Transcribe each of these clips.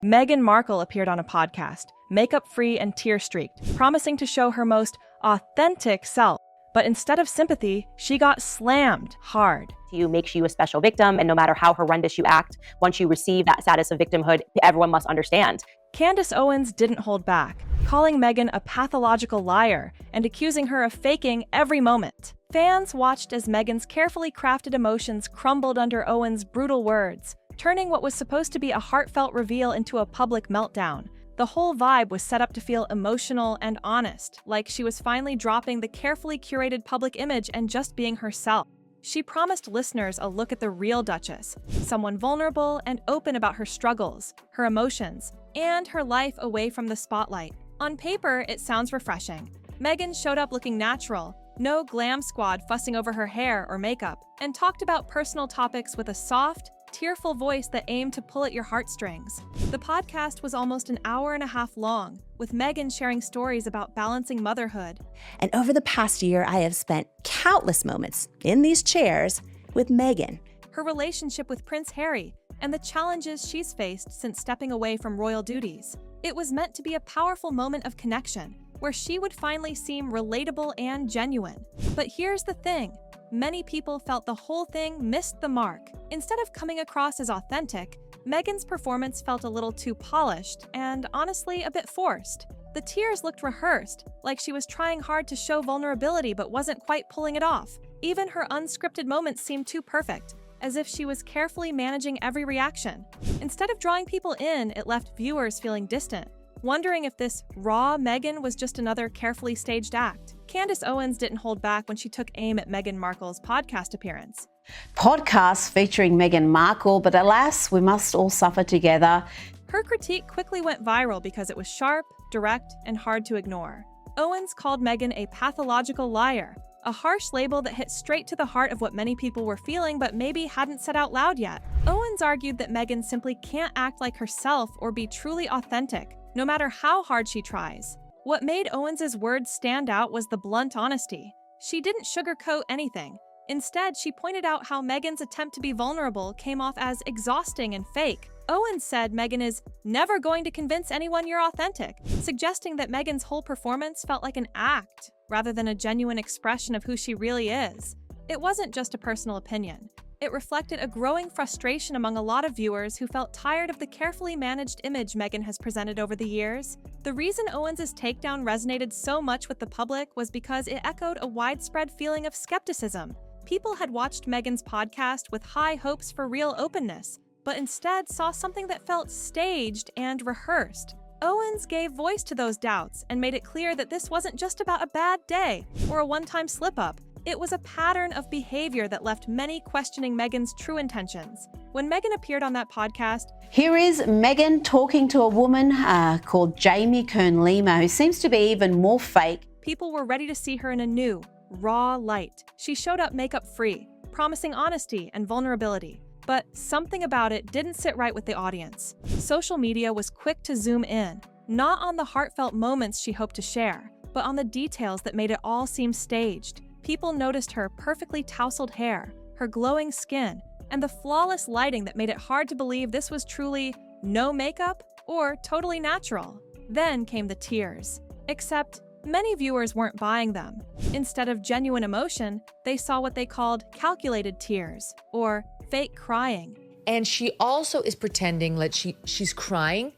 Meghan Markle appeared on a podcast, makeup-free and tear-streaked, promising to show her most authentic self. But instead of sympathy, she got slammed hard. You makes you a special victim, and no matter how horrendous you act, once you receive that status of victimhood, everyone must understand. Candance Owens didn't hold back, calling Meghan a pathological liar and accusing her of faking every moment. Fans watched as Meghan's carefully crafted emotions crumbled under Owens' brutal words, turning what was supposed to be a heartfelt reveal into a public meltdown. The whole vibe was set up to feel emotional and honest, like she was finally dropping the carefully curated public image and just being herself. She promised listeners a look at the real Duchess, someone vulnerable and open about her struggles, her emotions, and her life away from the spotlight. On paper, it sounds refreshing. Meghan showed up looking natural, no glam squad fussing over her hair or makeup, and talked about personal topics with a soft, tearful voice that aimed to pull at your heartstrings. The podcast was almost an hour and a half long, with Meghan sharing stories about balancing motherhood. And over the past year, I have spent countless moments in these chairs with Meghan. Her relationship with Prince Harry, and the challenges she's faced since stepping away from royal duties. It was meant to be a powerful moment of connection, where she would finally seem relatable and genuine. But here's the thing. Many people felt the whole thing missed the mark. Instead of coming across as authentic, Meghan's performance felt a little too polished and honestly a bit forced. The tears looked rehearsed, like she was trying hard to show vulnerability but wasn't quite pulling it off. Even her unscripted moments seemed too perfect, as if she was carefully managing every reaction. Instead of drawing people in, it left viewers feeling distant, wondering if this raw Meghan was just another carefully staged act. Candance Owens didn't hold back when she took aim at Meghan Markle's podcast appearance. Podcast featuring Meghan Markle, but alas, we must all suffer together. Her critique quickly went viral because it was sharp, direct, and hard to ignore. Owens called Meghan a pathological liar, a harsh label that hit straight to the heart of what many people were feeling but maybe hadn't said out loud yet. Owens argued that Meghan simply can't act like herself or be truly authentic, no matter how hard she tries. What made Owens' words stand out was the blunt honesty. She didn't sugarcoat anything. Instead, she pointed out how Meghan's attempt to be vulnerable came off as exhausting and fake. Owens said Meghan is never going to convince anyone you're authentic, suggesting that Meghan's whole performance felt like an act rather than a genuine expression of who she really is. It wasn't just a personal opinion. It reflected a growing frustration among a lot of viewers who felt tired of the carefully managed image Meghan has presented over the years. The reason Owens' takedown resonated so much with the public was because it echoed a widespread feeling of skepticism. People had watched Meghan's podcast with high hopes for real openness, but instead saw something that felt staged and rehearsed. Owens gave voice to those doubts and made it clear that this wasn't just about a bad day or a one-time slip-up. It was a pattern of behavior that left many questioning Meghan's true intentions. When Meghan appeared on that podcast, here is Meghan talking to a woman called Jamie Kern-Lima, who seems to be even more fake. People were ready to see her in a new, raw light. She showed up makeup-free, promising honesty and vulnerability. But something about it didn't sit right with the audience. Social media was quick to zoom in, not on the heartfelt moments she hoped to share, but on the details that made it all seem staged. People noticed her perfectly tousled hair, her glowing skin, and the flawless lighting that made it hard to believe this was truly no makeup or totally natural. Then came the tears. Except, many viewers weren't buying them. Instead of genuine emotion, they saw what they called calculated tears, or fake crying. And she also is pretending like she's crying.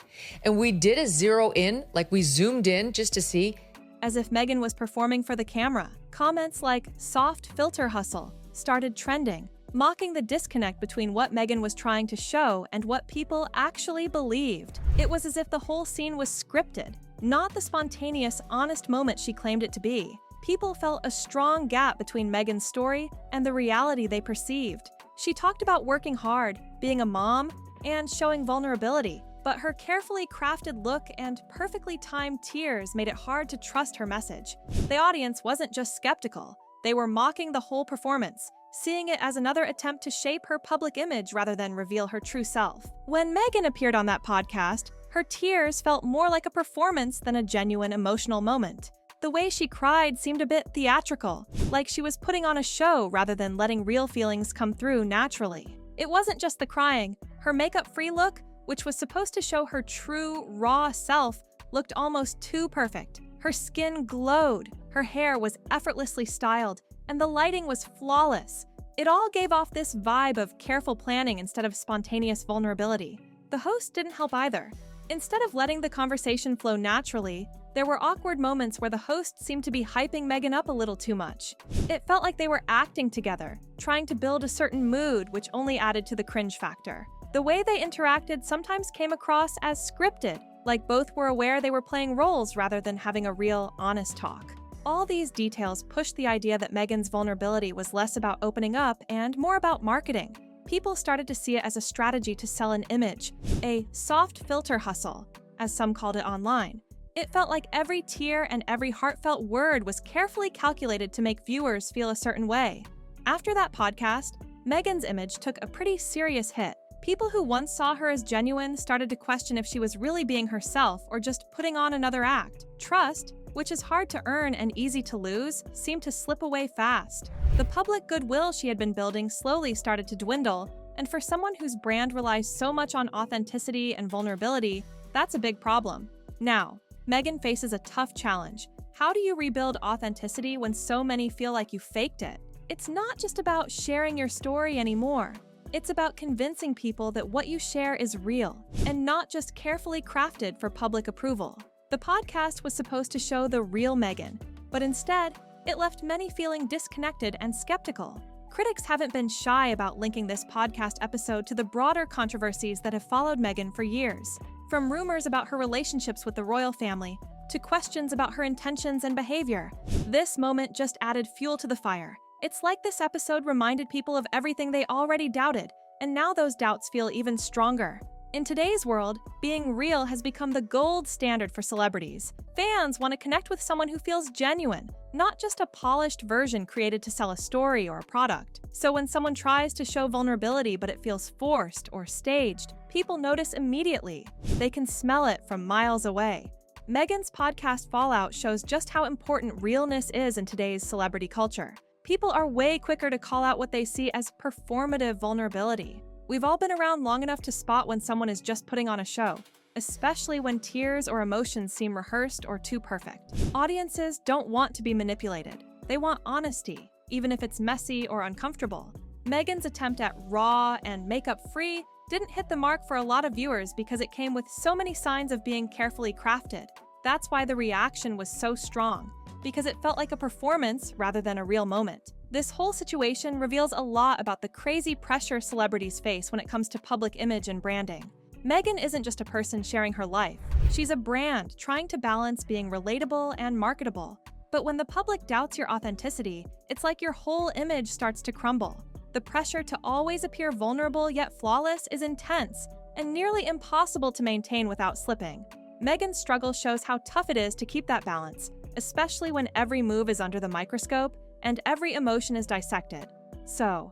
And we did a zero in, like we zoomed in just to see. As if Meghan was performing for the camera. Comments like soft filter hustle started trending, mocking the disconnect between what Meghan was trying to show and what people actually believed. It was as if the whole scene was scripted, not the spontaneous, honest moment she claimed it to be. People felt a strong gap between Meghan's story and the reality they perceived. She talked about working hard, being a mom, and showing vulnerability, but her carefully crafted look and perfectly timed tears made it hard to trust her message. The audience wasn't just skeptical, they were mocking the whole performance, seeing it as another attempt to shape her public image rather than reveal her true self. When Meghan appeared on that podcast, her tears felt more like a performance than a genuine emotional moment. The way she cried seemed a bit theatrical, like she was putting on a show rather than letting real feelings come through naturally. It wasn't just the crying. Her makeup-free look, which was supposed to show her true, raw self, looked almost too perfect. Her skin glowed, her hair was effortlessly styled, and the lighting was flawless. It all gave off this vibe of careful planning instead of spontaneous vulnerability. The host didn't help either. Instead of letting the conversation flow naturally, there were awkward moments where the host seemed to be hyping Meghan up a little too much. It felt like they were acting together, trying to build a certain mood, which only added to the cringe factor. The way they interacted sometimes came across as scripted, like both were aware they were playing roles rather than having a real, honest talk. All these details pushed the idea that Meghan's vulnerability was less about opening up and more about marketing. People started to see it as a strategy to sell an image, a soft filter hustle, as some called it online. It felt like every tear and every heartfelt word was carefully calculated to make viewers feel a certain way. After that podcast, Meghan's image took a pretty serious hit. People who once saw her as genuine started to question if she was really being herself or just putting on another act. Trust, which is hard to earn and easy to lose, seemed to slip away fast. The public goodwill she had been building slowly started to dwindle, and for someone whose brand relies so much on authenticity and vulnerability, that's a big problem. Now, Meghan faces a tough challenge. How do you rebuild authenticity when so many feel like you faked it? It's not just about sharing your story anymore. It's about convincing people that what you share is real and not just carefully crafted for public approval. The podcast was supposed to show the real Meghan, but instead, it left many feeling disconnected and skeptical. Critics haven't been shy about linking this podcast episode to the broader controversies that have followed Meghan for years. From rumors about her relationships with the royal family to questions about her intentions and behavior, this moment just added fuel to the fire. It's like this episode reminded people of everything they already doubted, and now those doubts feel even stronger. In today's world, being real has become the gold standard for celebrities. Fans want to connect with someone who feels genuine, not just a polished version created to sell a story or a product. So when someone tries to show vulnerability but it feels forced or staged, people notice immediately. They can smell it from miles away. Meghan's podcast fallout shows just how important realness is in today's celebrity culture. People are way quicker to call out what they see as performative vulnerability. We've all been around long enough to spot when someone is just putting on a show, especially when tears or emotions seem rehearsed or too perfect. Audiences don't want to be manipulated. They want honesty, even if it's messy or uncomfortable. Meghan's attempt at raw and makeup-free didn't hit the mark for a lot of viewers because it came with so many signs of being carefully crafted. That's why the reaction was so strong, because it felt like a performance rather than a real moment. This whole situation reveals a lot about the crazy pressure celebrities face when it comes to public image and branding. Meghan isn't just a person sharing her life. She's a brand trying to balance being relatable and marketable. But when the public doubts your authenticity, it's like your whole image starts to crumble. The pressure to always appear vulnerable yet flawless is intense and nearly impossible to maintain without slipping. Meghan's struggle shows how tough it is to keep that balance, especially when every move is under the microscope and every emotion is dissected. So,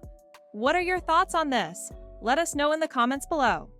what are your thoughts on this? Let us know in the comments below.